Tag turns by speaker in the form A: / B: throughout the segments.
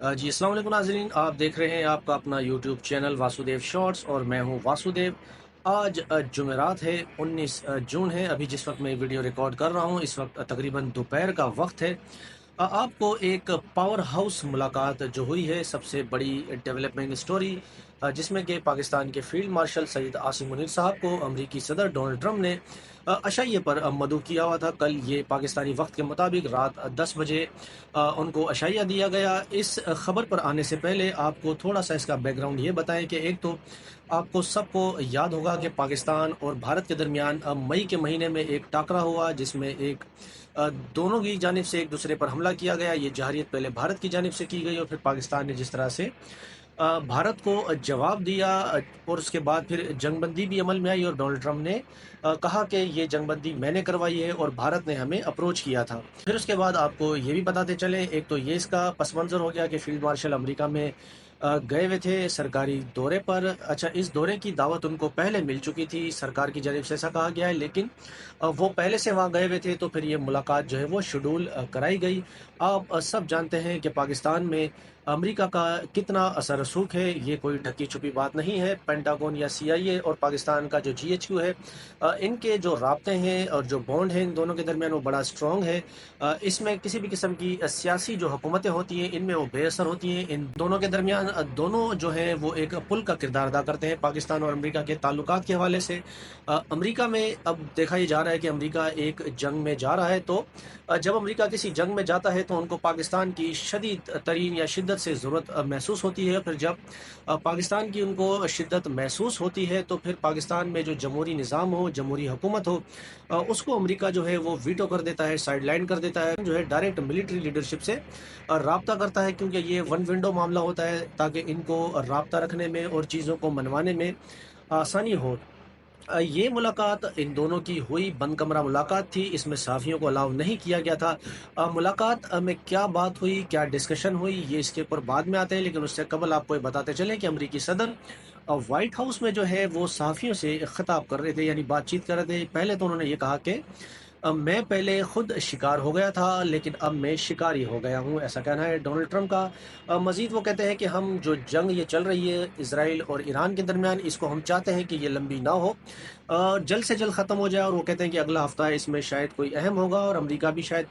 A: जी अस्सलाम वालेकुम नाज़रीन, आप देख रहे हैं आपका अपना यूट्यूब चैनल वासुदेव शॉर्ट्स और मैं हूं वासुदेव। आज जुमेरात है, 19 जून है। अभी जिस वक्त मैं वीडियो रिकॉर्ड कर रहा हूं इस वक्त तकरीबन दोपहर का वक्त है। आपको एक पावर हाउस मुलाकात जो हुई है, सबसे बड़ी डेवलपमेंट स्टोरी, जिसमें कि पाकिस्तान के फील्ड मार्शल सईद आसिम मुनीर साहब को अमरीकी सदर डोनाल्ड ट्रंप ने अशइये पर मदऊ किया हुआ था। कल ये पाकिस्तानी वक्त के मुताबिक रात 10 बजे उनको अशइया दिया गया। इस खबर पर आने से पहले आपको थोड़ा सा इसका बैकग्राउंड ये बताएं कि एक तो आपको सबको याद होगा कि पाकिस्तान और भारत के दरमियान मई के महीने में एक टाकरा हुआ, जिसमें एक दोनों की जानिब से एक दूसरे पर हमला किया गया। ये जहरियत पहले भारत की जानिब से की गई और फिर पाकिस्तान ने जिस तरह से भारत को जवाब दिया, और उसके बाद फिर जंगबंदी भी अमल में आई और डोनाल्ड ट्रंप ने कहा कि ये जंगबंदी मैंने करवाई है और भारत ने हमें अप्रोच किया था। फिर उसके बाद आपको ये भी बताते चले, एक तो ये इसका पस मंज़र हो गया कि फील्ड मार्शल अमेरिका में गए हुए थे सरकारी दौरे पर। अच्छा, इस दौरे की दावत उनको पहले मिल चुकी थी, सरकार की जानिब से ऐसा कहा गया है, लेकिन वो पहले से वहाँ गए हुए थे तो फिर ये मुलाकात जो है वो शेड्यूल कराई गई। आप सब जानते हैं कि पाकिस्तान में अमेरिका का कितना असर रसूख है, ये कोई ढकी छुपी बात नहीं है। पेंटागन या CIA और पाकिस्तान का जो GHQ है, इनके जो राब्ते हैं और जो बॉन्ड हैं इन दोनों के दरमियान वो बड़ा स्ट्रॉन्ग है। इसमें किसी भी किस्म की सियासी जो हुकूमतें होती हैं इनमें वो बेअसर होती हैं। इन दोनों के दरमियान दोनों जो हैं वो एक पुल का किरदार अदा करते हैं पाकिस्तान और अमेरिका के ताल्लुकात के हवाले से। अमेरिका में अब देखा ये जा रहा है कि अमेरिका एक जंग में जा रहा है, तो जब अमेरिका किसी जंग में जाता है तो उनको पाकिस्तान की शदीद तरीन या शिद्दत से ज़रूरत महसूस होती है। फिर जब पाकिस्तान की उनको शिद्दत महसूस होती है तो फिर पाकिस्तान में जो जमहूरी निज़ाम हो, जमहूरी हुकूमत हो, उसको अमेरिका जो है वो वीटो कर देता है, साइड लाइन कर देता है, जो है डायरेक्ट मिलिट्री लीडरशिप से राब्ता करता है, क्योंकि ये वन विंडो मामला होता है ताकि इनको राब्ता रखने में और चीज़ों को मनवाने में आसानी हो। ये मुलाकात इन दोनों की हुई, बंद कमरा मुलाकात थी, इसमें सहाफ़ियों को अलाउ नहीं किया गया था। मुलाकात में क्या बात हुई, क्या डिस्कशन हुई, ये इसके ऊपर बाद में आते हैं, लेकिन उससे कबल आपको ये बताते चलें कि अमरीकी सदर व्हाइट हाउस में जो है वो सहाफ़ियों से ख़िताब कर रहे थे, यानी बातचीत कर रहे थे। पहले तो उन्होंने ये कहा कि मैं पहले खुद शिकार हो गया था लेकिन अब मैं शिकारी हो गया हूँ, ऐसा कहना है डोनाल्ड ट्रंप का। मज़ीद वो कहते हैं कि हम जो जंग ये चल रही है इसराइल और ईरान के दरमियान, इसको हम चाहते हैं कि ये लंबी ना हो, जल्द से जल्द ख़त्म हो जाए। और वो कहते हैं कि अगला हफ्ता इसमें शायद कोई अहम होगा और अमेरिका भी शायद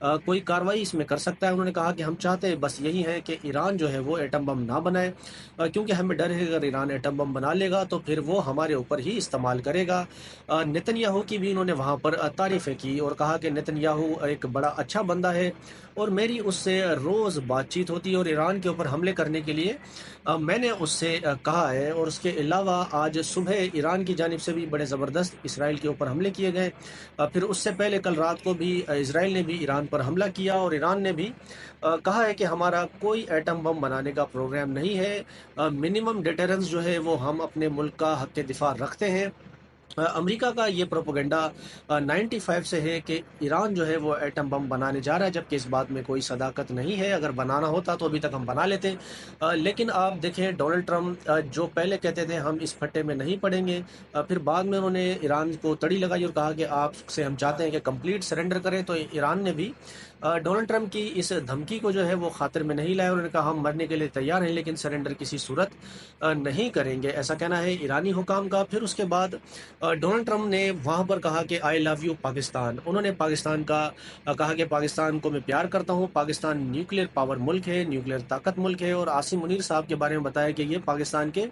A: कोई कार्रवाई इसमें कर सकता है। उन्होंने कहा कि हम चाहते हैं बस यही है कि ईरान जो है वो एटम बम ना बनाए, क्योंकि हमें डर है अगर ईरान एटम बम बना लेगा तो फिर वो हमारे ऊपर ही इस्तेमाल करेगा। नेतन्याहू की भी उन्होंने वहाँ पर तारीफ़ें की और कहा कि नेतन्याहू एक बड़ा अच्छा बंदा है और मेरी उससे रोज़ बातचीत होती है और ईरान के ऊपर हमले करने के लिए मैंने उससे कहा है। और उसके अलावा आज सुबह ईरान की जानिब से भी बड़े ज़बरदस्त इसराइल के ऊपर हमले किए गए। फिर उससे पहले कल रात को भी इसराइल ने भी ईरान पर हमला किया और ईरान ने भी कहा है कि हमारा कोई एटम बम बनाने का प्रोग्राम नहीं है। मिनिमम डिटरेंस जो है वो हम अपने मुल्क का हक़ दिफा रखते हैं। अमेरिका का ये प्रोपोगंडा 95 से है कि ईरान जो है वो एटम बम बनाने जा रहा है, जबकि इस बात में कोई सदाकत नहीं है। अगर बनाना होता तो अभी तक हम बना लेते। लेकिन आप देखें डोनाल्ड ट्रंप जो पहले कहते थे हम इस फट्टे में नहीं पड़ेंगे, फिर बाद में उन्होंने ईरान को तड़ी लगाई और कहा कि आपसे हम चाहते हैं कि कंप्लीट सरेंडर करें। तो ईरान ने भी डोनाल्ड ट्रंप की इस धमकी को जो है वो खातिर में नहीं लाया। उन्होंने कहा हम मरने के लिए तैयार हैं लेकिन सरेंडर किसी सूरत नहीं करेंगे, ऐसा कहना है ईरानी हुकाम का। फिर उसके बाद डोनाल्ड ट्रंप ने वहाँ पर कहा कि आई लव यू पाकिस्तान। उन्होंने पाकिस्तान का कहा कि पाकिस्तान को मैं प्यार करता हूँ, पाकिस्तान न्यूक्लियर पावर मुल्क है, न्यूक्लियर ताकत मुल्क है। और आसिम मुनीर साहब के बारे में बताया कि ये पाकिस्तान के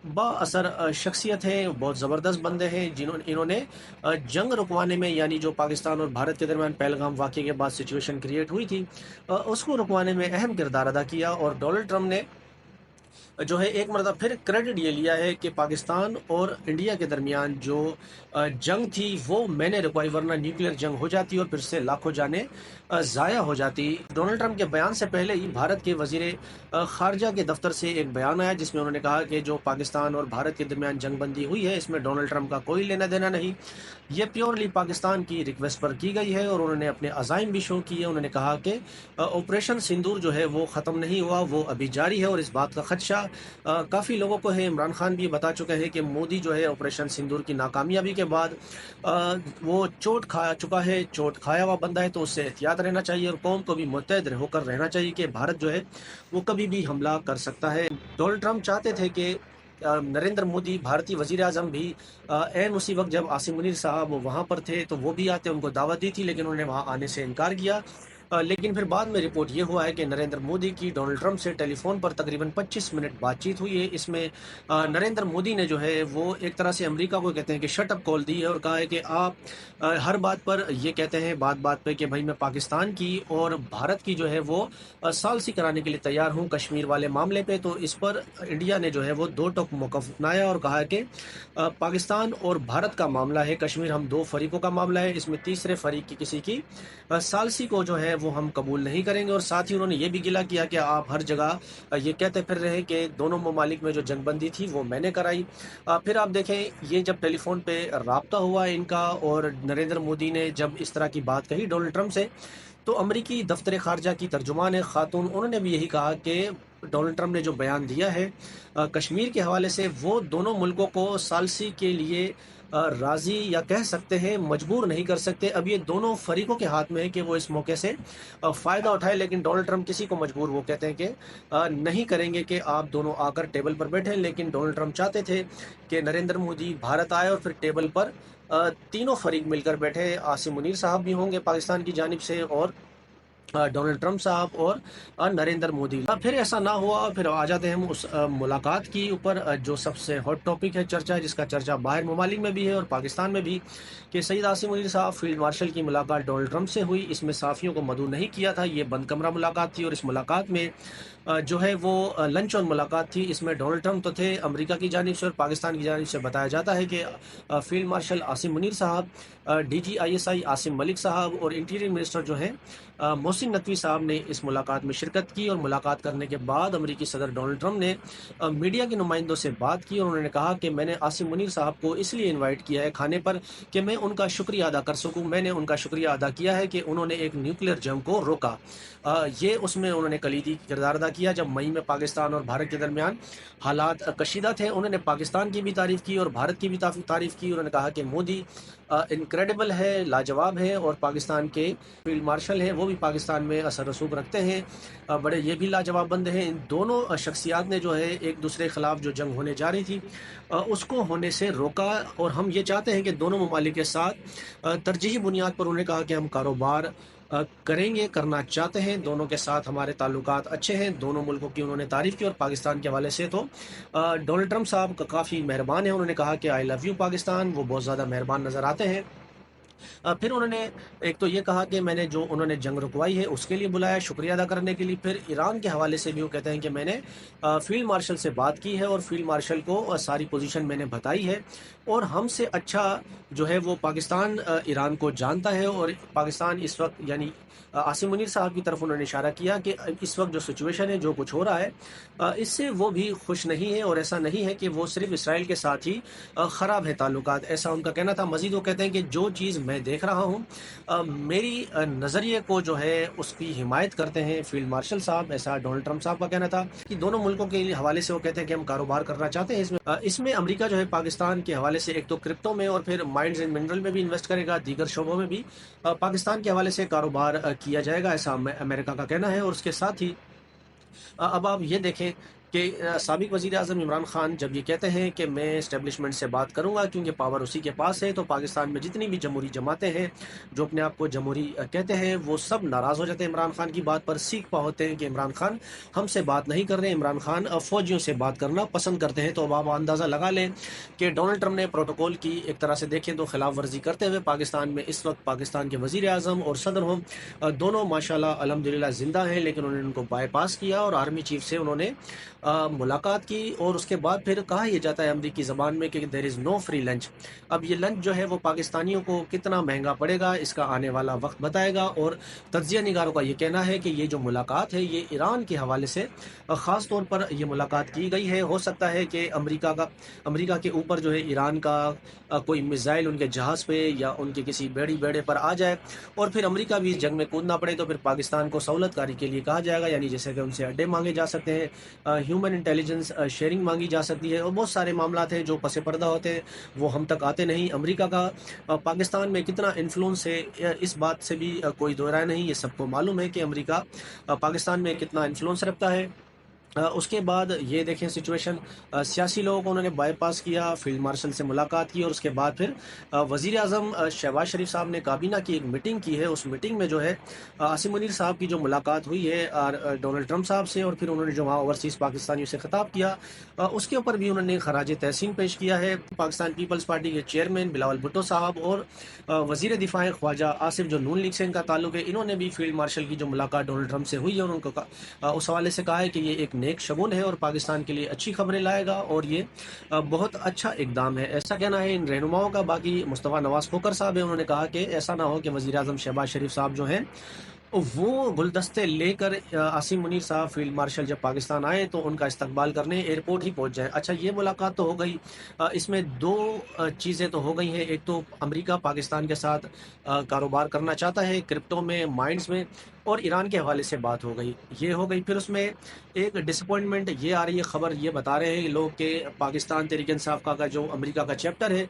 A: बाअसर शख्सियत हैं, बहुत ज़बरदस्त बंदे हैं, जिन्होंने इन्होंने जंग रुकवाने में, यानी जो पाकिस्तान और भारत के दरमियान पहलगाम वाक़े के बाद सिचुएशन क्रिएट हुई थी, उसको रुकवाने में अहम किरदार अदा किया। और डोनाल्ड ट्रंप ने जो है एक मरतबा फिर क्रेडिट ये लिया है कि पाकिस्तान और इंडिया के दरमियान जो जंग थी वो मैंने रुकवाई, वरना न्यूक्लियर जंग हो जाती और फिर से लाखों जानें ज़ाया हो जाती। डोनाल्ड ट्रंप के बयान से पहले ही भारत के वज़ीर ख़ारजा के दफ्तर से एक बयान आया जिसमें उन्होंने कहा कि जो पाकिस्तान और भारत के दरमियान जंगबंदी हुई है इसमें डोनाल्ड ट्रंप का कोई लेना देना नहीं, ये प्योरली पाकिस्तान की रिक्वेस्ट पर की गई है। और उन्होंने अपने अज़ाइम भी शो किए। उन्होंने कहा कि ऑपरेशन सिंदूर जो है वो ख़त्म नहीं हुआ, वो अभी जारी है और इस बात का खदशा खदशा काफ़ी लोगों को है। इमरान खान भी बता चुका है कि मोदी जो है ऑपरेशन सिंदूर की नाकामयाबी के बाद वो चोट खा चुका है, चोट खाया हुआ बंदा है, तो उससे एहतियात रहना चाहिए और कौम को भी मुत्तहद होकर रहना चाहिए कि भारत जो है वो कभी भी हमला कर सकता है। डोनाल्ड ट्रंप चाहते थे कि नरेंद्र मोदी भारतीय वज़ीर आज़म भी ऐन उसी वक्त जब आसिम मुनीर साहब वहाँ पर थे तो वो भी आते, उनको दावत दी थी, लेकिन उन्होंने वहाँ आने से इनकार किया। लेकिन फिर बाद में रिपोर्ट ये हुआ है कि नरेंद्र मोदी की डोनाल्ड ट्रंप से टेलीफोन पर तकरीबन 25 मिनट बातचीत हुई है। इसमें नरेंद्र मोदी ने जो है वो एक तरह से अमेरिका को कहते हैं कि शट अप कॉल दी है और कहा है कि आप हर बात पर ये कहते हैं बात बात पे कि भाई मैं पाकिस्तान की और भारत की जो है वो सालसी कराने के लिए तैयार हूँ कश्मीर वाले मामले पे। तो इस पर इंडिया ने जो है वो दो टोक मौक़िफ़ अपनाया और कहा है कि पाकिस्तान और भारत का मामला है, कश्मीर हम दो फरीकों का मामला है, इसमें तीसरे फरीक की किसी की सालसी को जो है वो हम कबूल नहीं करेंगे। और साथ ही उन्होंने ये भी गिला किया कि आप हर जगह ये कहते फिर रहे कि दोनों ममालिक में जो जंगबंदी थी वो मैंने कराई। फिर आप देखें ये जब टेलीफोन पे राब्ता हुआ इनका और नरेंद्र मोदी ने जब इस तरह की बात कही डोनाल्ड ट्रंप से, तो अमरीकी दफ्तर खारजा की तर्जुमान खातून उन्होंने भी यही कहा कि डोनाल्ड ट्रंप ने जो बयान दिया है कश्मीर के हवाले से वो दोनों मुल्कों को सालसी के लिए राज़ी या कह सकते हैं मजबूर नहीं कर सकते। अब ये दोनों फरीकों के हाथ में है कि वो इस मौके से फ़ायदा उठाए, लेकिन डोनाल्ड ट्रंप किसी को मजबूर वो कहते हैं कि नहीं करेंगे कि आप दोनों आकर टेबल पर बैठें। लेकिन डोनाल्ड ट्रंप चाहते थे कि नरेंद्र मोदी भारत आए और फिर टेबल पर तीनों फरीक मिलकर बैठे। आसिम मुनीर साहब भी होंगे पाकिस्तान की जानिब से और डोनाल्ड ट्रंप साहब और नरेंद्र मोदी। फिर ऐसा ना हुआ, फिर आ जाते हैं हम उस मुलाकात की ऊपर जो सबसे हॉट टॉपिक है चर्चा है, जिसका चर्चा बाहर ममालिक में भी है और पाकिस्तान में भी, कि सईद आसिम मुनीर साहब फील्ड मार्शल की मुलाकात डोनाल्ड ट्रंप से हुई। इसमें साफ़ियों को मदऊ नहीं किया था, ये बंद कमरा मुलाकात थी और इस मुलाकात में जो है वो लंच और मुलाकात थी। इसमें डोनाल्ड ट्रंप तो थे अमेरिका की जानिब से और पाकिस्तान की जानिब से बताया जाता है कि फील्ड मार्शल आसिम मुनीर साहब, DGISI आसिम मलिक साहब और इंटीरियर मिनिस्टर जो हैं मोहसिन नकवी साहब ने इस मुलाकात में शिरकत की। और मुलाकात करने के बाद अमेरिकी सदर डोनाल्ड ट्रंप ने मीडिया के नुमाइंदों से बात की और उन्होंने कहा कि मैंने आसिम मुनीर साहब को इसलिए इनवाइट किया है खाने पर कि मैं उनका शुक्रिया अदा कर सकूं। मैंने उनका शुक्रिया अदा किया है कि उन्होंने एक न्यूक्लियर जंग को रोका। ये उसमें उन्होंने कलीदी किरदार अदा किया जब मई में पाकिस्तान और भारत के दरमियान हालात कशीदा थे। उन्होंने पाकिस्तान की भी तारीफ़ की और भारत की भी तारीफ़ की। उन्होंने कहा कि मोदी इनक्रेडिबल है, लाजवाब है, और पाकिस्तान के फील्ड मार्शल हैं वो भी पाकिस्तान में असर रसूख रखते हैं, बड़े ये भी लाजवाब बंदे हैं। इन दोनों शख्सियात ने जो है एक दूसरे के ख़िलाफ़ जो जंग होने जा रही थी उसको होने से रोका। और हम ये चाहते हैं कि दोनों ममालिक के साथ तरजीही बुनियाद पर उन्होंने कहा कि हम कारोबार करेंगे, करना चाहते हैं, दोनों के साथ हमारे ताल्लुकात अच्छे हैं। दोनों मुल्कों की उन्होंने तारीफ़ की। और पाकिस्तान के हवाले से तो डोनाल्ड ट्रंप साहब काफ़ी मेहरबान हैं। उन्होंने कहा कि आई लव यू पाकिस्तान, वो बहुत ज़्यादा मेहरबान नज़र आते हैं। फिर उन्होंने एक तो ये कहा कि मैंने जो उन्होंने जंग रुकवाई है उसके लिए बुलाया, शुक्रिया अदा करने के लिए। फिर ईरान के हवाले से भी वो कहते हैं कि मैंने फील्ड मार्शल से बात की है और फील्ड मार्शल को सारी पोजीशन मैंने बताई है और हमसे अच्छा जो है वो पाकिस्तान ईरान को जानता है। और पाकिस्तान इस वक्त यानी आसिम मुनीर साहब की तरफ उन्होंने इशारा किया कि इस वक्त जो सिचुएशन है, जो कुछ हो रहा है, इससे वो भी खुश नहीं है। और ऐसा नहीं है कि वो सिर्फ इसराइल के साथ ही ख़राब है ताल्लुकात, ऐसा उनका कहना था। मज़ीद वो कहते हैं कि जो चीज़ मैं देख रहा हूँ मेरी नज़रिए को जो है उसकी हिमायत करते हैं फील्ड मार्शल साहब, ऐसा डोनाल्ड ट्रंप साहब का कहना था। कि दोनों मुल्कों के हवाले से वो कहते हैं कि हम कारोबार करना चाहते हैं। इसमें अमेरिका जो है पाकिस्तान के हवाले से एक तो क्रिप्टो में और फिर माइंस एंड मिनरल में भी इन्वेस्ट करेगा, दीगर शोबों में भी पाकिस्तान के हवाले से कारोबार किया जाएगा, ऐसा अमेरिका का कहना है। और उसके साथ ही अब आप ये देखें कि साबिक वज़ीर आज़म इमरान खान जब ये कहते हैं कि मैं इस्टेब्लिशमेंट से बात करूंगा क्योंकि पावर उसी के पास है, तो पाकिस्तान में जितनी भी जमहूरी जमातें हैं जो अपने आप को जमहूरी कहते हैं वो सब नाराज़ हो जाते हैं इमरान खान की बात पर, सीख पा होते हैं कि इमरान खान हमसे बात नहीं कर रहे हैं, इमरान खान फ़ौजियों से बात करना पसंद करते हैं। तो अब आप अंदाज़ा लगा लें कि डोनाल्ड ट्रंप ने प्रोटोकॉल की एक तरह से देखें तो खिलाफ वर्जी करते हुए पाकिस्तान में इस वक्त पाकिस्तान के वज़ीर आज़म और सदर हों दोनों माशाल्लाह अल्हम्दुलिल्लाह ज़िंदा हैं, लेकिन उन्होंने उनको बाईपास किया और आर्मी चीफ से उन्होंने मुलाकात की। और उसके बाद फिर कहा यह जाता है अमरीकी ज़बान में कि there is no free lunch. अब ये लंच जो है वो पाकिस्तानियों को कितना महंगा पड़ेगा इसका आने वाला वक्त बताएगा। और तज्ज़िया निगारों का ये कहना है कि ये जो मुलाकात है ये ईरान के हवाले से ख़ास तौर पर ये मुलाकात की गई है। हो सकता है कि अमरीका के ऊपर जो है ईरान का कोई मिसाइल उनके जहाज़ पे या उनके किसी बेड़े पर आ जाए और फिर अमरीका भी इस जंग में कूदना पड़े, तो फिर पाकिस्तान को सहूलतकारी के लिए कहा जाएगा, यानी जैसे कि उनसे अड्डे मांगे जा सकते हैं, ہیومن انٹیلیجنس شیئرنگ مانگی جا سکتی ہے، اور بہت سارے معاملات ہیں جو پس پردہ ہوتے ہیں، وہ ہم تک آتے نہیں۔ امریکہ کا پاکستان میں کتنا انفلوئنس ہے، اس بات سے بھی کوئی دو رائے نہیں، یہ سب کو معلوم ہے کہ امریکہ پاکستان میں کتنا انفلوئنس رکھتا ہے۔ اس کے بعد یہ دیکھیں سچویشن، سیاسی لوگوں کو انہوں نے بائی پاس کیا، فیلڈ مارشل سے ملاقات کی، اور اس کے بعد پھر وزیر اعظم شہباز شریف صاحب نے کابینہ کی ایک میٹنگ کی ہے۔ اس میٹنگ میں جو ہے عاصم منیر صاحب کی جو ملاقات ہوئی ہے ڈونلڈ ٹرمپ صاحب سے، اور پھر انہوں نے جو وہاں اوورسیز پاکستانیوں سے خطاب کیا، اس کے اوپر بھی انہوں نے خراج تحسین پیش کیا ہے۔ پاکستان پیپلز پارٹی کے چیئرمین بلاول بھٹو صاحب اور وزیر دفاع خواجہ آصف، جو نون لیگ سے ان کا تعلق ہے، انہوں نے بھی فیلڈ مارشل کی جو ملاقات ڈونلڈ ٹرمپ سے ہوئی ہے، انہوں کو اس حوالے سے کہا ہے کہ یہ ایک نیک شگون ہے اور پاکستان کے لیے اچھی خبریں لائے گا، اور یہ بہت اچھا اقدام ہے، ایسا کہنا ہے ان رہنماؤں کا۔ باقی مصطفیٰ نواز کھوکھر صاحب ہیں، انہوں نے کہا کہ ایسا نہ ہو کہ وزیر اعظم شہباز شریف صاحب جو ہیں وہ گلدستے لے کر عاصم منیر صاحب فیلڈ مارشل جب پاکستان آئے تو ان کا استقبال کرنے ایئرپورٹ ہی پہنچ جائیں۔ اچھا، یہ ملاقات تو ہو گئی، اس میں دو چیزیں تو ہو گئی ہیں۔ ایک تو امریکہ پاکستان کے ساتھ کاروبار کرنا چاہتا ہے کرپٹو میں، مائنڈز میں، اور ایران کے حوالے سے بات ہو گئی، یہ ہو گئی۔ پھر اس میں ایک ڈسپوائنٹمنٹ یہ آ رہی ہے، خبر یہ بتا رہے ہیں لوگ کہ پاکستان تحریک انصاف کا جو امریکہ کا چیپٹر ہے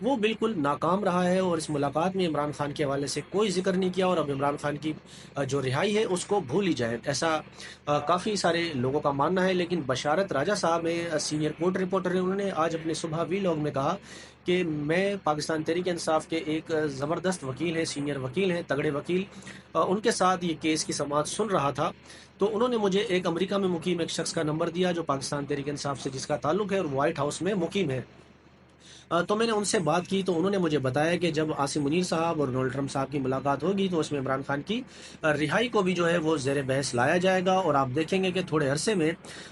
A: وہ بالکل ناکام رہا ہے، اور اس ملاقات میں عمران خان کے حوالے سے کوئی ذکر نہیں کیا، اور اب عمران خان کی جو رہائی ہے اس کو بھول ہی جائے، ایسا کافی سارے لوگوں کا ماننا ہے۔ لیکن بشارت راجہ صاحب ہیں، سینئر کورٹ رپورٹر ہیں، انہوں نے آج اپنے صبح ویلاگ میں کہا کہ میں پاکستان تحریک انصاف کے ایک زبردست وکیل ہیں، سینئر وکیل ہیں، تگڑے وکیل، ان کے ساتھ یہ کیس کی سماعت سن رہا تھا، تو انہوں نے مجھے ایک امریکہ میں مقیم ایک شخص کا نمبر دیا جو پاکستان تحریک انصاف سے جس کا تعلق ہے اور وائٹ ہاؤس میں مقیم ہے۔ تو میں نے ان سے بات کی تو انہوں نے مجھے بتایا کہ جب عاصم منیر صاحب اور ڈونلڈ ٹرمپ صاحب کی ملاقات ہوگی تو اس میں عمران خان کی رہائی کو بھی جو ہے وہ زیر بحث لایا جائے گا، اور آپ دیکھیں گے کہ تھوڑے عرصے میں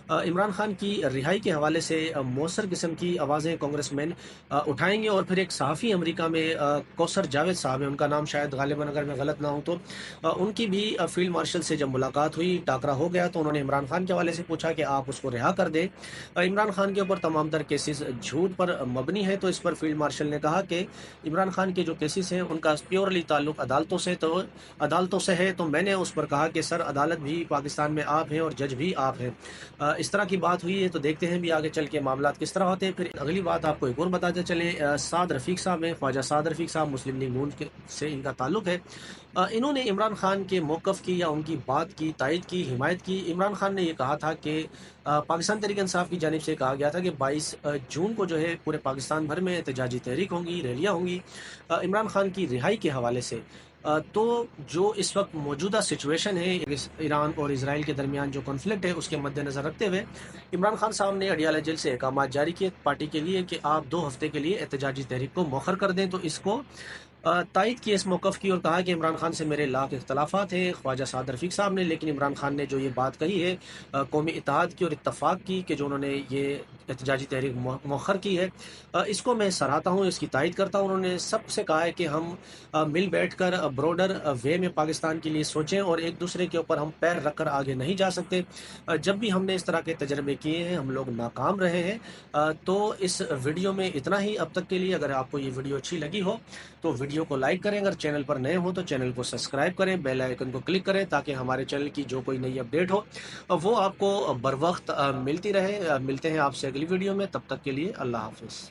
A: عمران خان کی رہائی کے حوالے سے مؤثر قسم کی آوازیں کانگریس مین اٹھائیں گے۔ اور پھر ایک صحافی امریکہ میں کوثر جاوید صاحب ہیں، ان کا نام شاید غالباً اگر میں غلط نہ ہوں تو ان کی بھی فیلڈ مارشل سے جب ملاقات ہوئی، ٹاکرا ہو گیا، تو انہوں نے عمران خان کے حوالے سے پوچھا کہ آپ اس کو رہا کر دیں، عمران خان کے اوپر تمام تر کیسز جھوٹ پر مبنی ہے۔ تو اس پر فیلڈ مارشل نے کہا کہ عمران خان کے جو کیسز ہیں ان کا پیورلی تعلق عدالتوں سے ہے، تو میں نے اس پر کہا کہ سر عدالت بھی پاکستان میں آپ ہیں اور جج بھی آپ ہیں۔ اس طرح کی بات ہوئی ہے، تو دیکھتے ہیں بھی آگے چل کے معاملات کس طرح ہوتے ہیں۔ پھر اگلی بات آپ کو ایک اور بتاتے چلیں، سعد رفیق صاحب ہیں، خواجہ سعد رفیق صاحب، مسلم لیگ نون سے ان کا تعلق ہے، انہوں نے عمران خان کے موقف کی یا ان کی بات کی تائید کی، حمایت کی۔ عمران خان نے یہ کہا تھا کہ پاکستان تحریک انصاف کی جانب سے کہا گیا تھا کہ 22 جون کو جو ہے پورے پاکستان بھر میں احتجاجی تحریک ہوں گی، ریلیاں ہوں گی عمران خان کی رہائی کے حوالے سے۔ تو جو اس وقت موجودہ سچویشن ہے ایران اور اسرائیل کے درمیان جو کنفلکٹ ہے اس کے مد نظر رکھتے ہوئے عمران خان صاحب نے اڈیالہ جیل سے احکامات جاری کیے پارٹی کے لیے کہ آپ 2 ہفتے کے لیے احتجاجی تحریک کو مؤخر کر دیں، تو اس کو تائید کی اس موقف کی، اور کہا کہ عمران خان سے میرے لاکھ اختلافات ہیں خواجہ سعد رفیق صاحب نے، لیکن عمران خان نے جو یہ بات کہی ہے قومی اتحاد کی اور اتفاق کی کہ جو انہوں نے یہ احتجاجی تحریک مؤخر کی ہے، اس کو میں سراہتا ہوں، اس کی تائید کرتا ہوں۔ انہوں نے سب سے کہا ہے کہ ہم مل بیٹھ کر بروڈر وے میں پاکستان کے لیے سوچیں، اور ایک دوسرے کے اوپر ہم پیر رکھ کر آگے نہیں جا سکتے۔ جب بھی ہم نے اس طرح کے تجربے کیے ہیں ہم لوگ ناکام رہے ہیں۔ تو اس ویڈیو میں اتنا ہی اب تک کے لیے۔ اگر آپ کو یہ ویڈیو اچھی لگی ہو تو ویڈیو کو لائک کریں، اگر چینل پر نئے ہو تو چینل کو سبسکرائب کریں، بیل آئیکن کو کلک کریں تاکہ ہمارے چینل کی جو کوئی نئی اپڈیٹ ہو وہ آپ کو بر وقت ملتی رہے۔ ملتے ہیں آپ سے اگلی ویڈیو میں، تب تک کے لیے اللہ حافظ۔